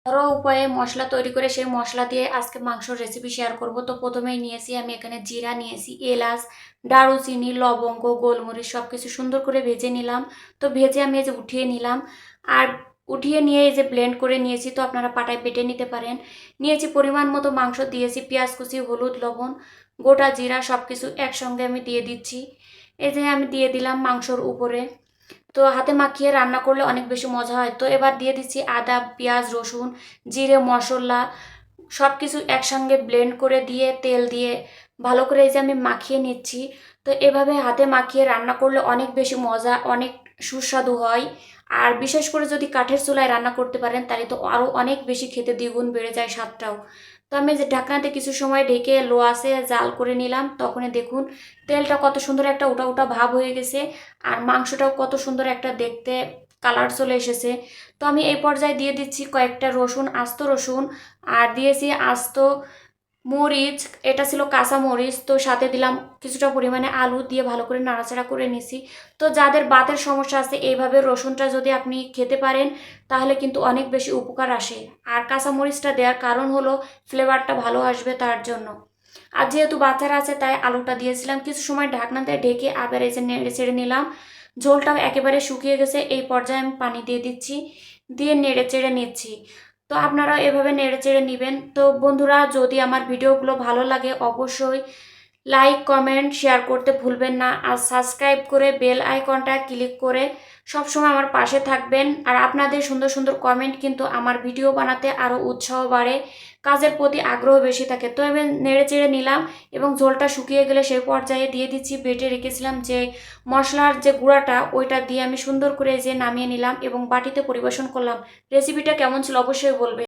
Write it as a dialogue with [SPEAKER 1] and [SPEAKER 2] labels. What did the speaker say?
[SPEAKER 1] ঘরোয়া উপায়ে মশলা তৈরি করে সেই মশলা দিয়ে আজকে মাংসর রেসিপি শেয়ার করব। তো প্রথমেই নিয়েছি আমি এখানে জিরা নিয়েছি, এলাচ, দারুচিনি, লবঙ্গ, গোলমরিচ সব কিছু সুন্দর করে ভেজে নিলাম। তো ভেজে আমি এই যে উঠিয়ে নিলাম। আর উঠিয়ে নিয়ে এই যে ব্লেন্ড করে নিয়েছি, তো আপনারা পাটায় বেটে নিতে পারেন। নিয়েছি পরিমাণ মতো মাংস, দিয়েছি পেঁয়াজ কুচি, হলুদ, লবণ, গোটা জিরা সব কিছু একসঙ্গে আমি দিয়ে দিচ্ছি। এই যে আমি দিয়ে দিলাম মাংসর উপরে। তো হাতে মাখিয়ে রান্না করলে অনেক বেশি মজা হয়। তো এবার দিয়ে দিচ্ছি আদা, পেঁয়াজ, রসুন, জিরে, মশলা সব কিছু একসঙ্গে ব্লেন্ড করে দিয়ে তেল দিয়ে ভালো করে এই যে আমি মাখিয়ে নিচ্ছি। তো এভাবে হাতে মাখিয়ে রান্না করলে অনেক বেশি মজা, অনেক সুস্বাদু হয়। আর বিশেষ করে যদি কাঠের চুলায় রান্না করতে পারেন তাহলে তো আরও অনেক বেশি খেতে দ্বিগুণ বেড়ে যায় স্বাদটাও। তো আমি যে ঢাকনাতে কিছু সময় ঢেকে লো আঁচে জাল করে নিলাম, তখনই দেখুন তেলটা কত সুন্দর একটা উটা উটা ভাব হয়ে গেছে। আর মাংসটাও কত সুন্দর একটা দেখতে কালার চলে এসেছে। তো আমি এই পর্যায়ে দিয়ে দিচ্ছি কয়েকটা রসুন, আস্ত রসুন, আর দিয়েছি আস্ত মরিচ, এটা ছিল কাঁচা মরিচ। তো সাথে দিলাম কিছুটা পরিমাণে আলু, দিয়ে ভালো করে নাড়াচাড়া করে নিছি। তো যাদের বাতের সমস্যা আছে এইভাবে রসুনটা যদি আপনি খেতে পারেন তাহলে কিন্তু অনেক বেশি উপকার আসে। আর কাঁচা মরিচটা দেওয়ার কারণ হলো ফ্লেভারটা ভালো আসবে তার জন্য। আর যেহেতু বাচ্চারা আছে তাই আলুটা দিয়েছিলাম। কিছু সময় ঢাকনাতে ঢেকে আবার এই যে নেড়ে চেড়ে নিলাম। ঝোলটাও একেবারে শুকিয়ে গেছে, এই পর্যায়ে আমি পানি দিয়ে দিচ্ছি, দিয়ে নেড়ে চেড়ে নিচ্ছি। তো আপনারা এভাবে নেড়ে চেড়ে নেবেন। তো বন্ধুরা, যদি আমার ভিডিওগুলো ভালো লাগে অবশ্যই লাইক, কমেন্ট, শেয়ার করতে ভুলবেন না। আর সাবস্ক্রাইব করে বেল আইকনটা ক্লিক করে সবসময় আমার পাশে থাকবেন। আর আপনাদের সুন্দর সুন্দর কমেন্ট কিন্তু আমার ভিডিও বানাতে আরও উৎসাহ বাড়ে, কাজের প্রতি আগ্রহ বেশি থাকে। তো আমি নেড়ে চেড়ে নিলাম এবং ঝোলটা শুকিয়ে গেলে সেই পর্যায়ে দিয়ে দিচ্ছি বেটে রেখেছিলাম যে মশলার যে গুঁড়াটা, ওইটা দিয়ে আমি সুন্দর করে যে নামিয়ে নিলাম এবং বাটিতে পরিবেশন করলাম। রেসিপিটা কেমন ছিল অবশ্যই বলবেন।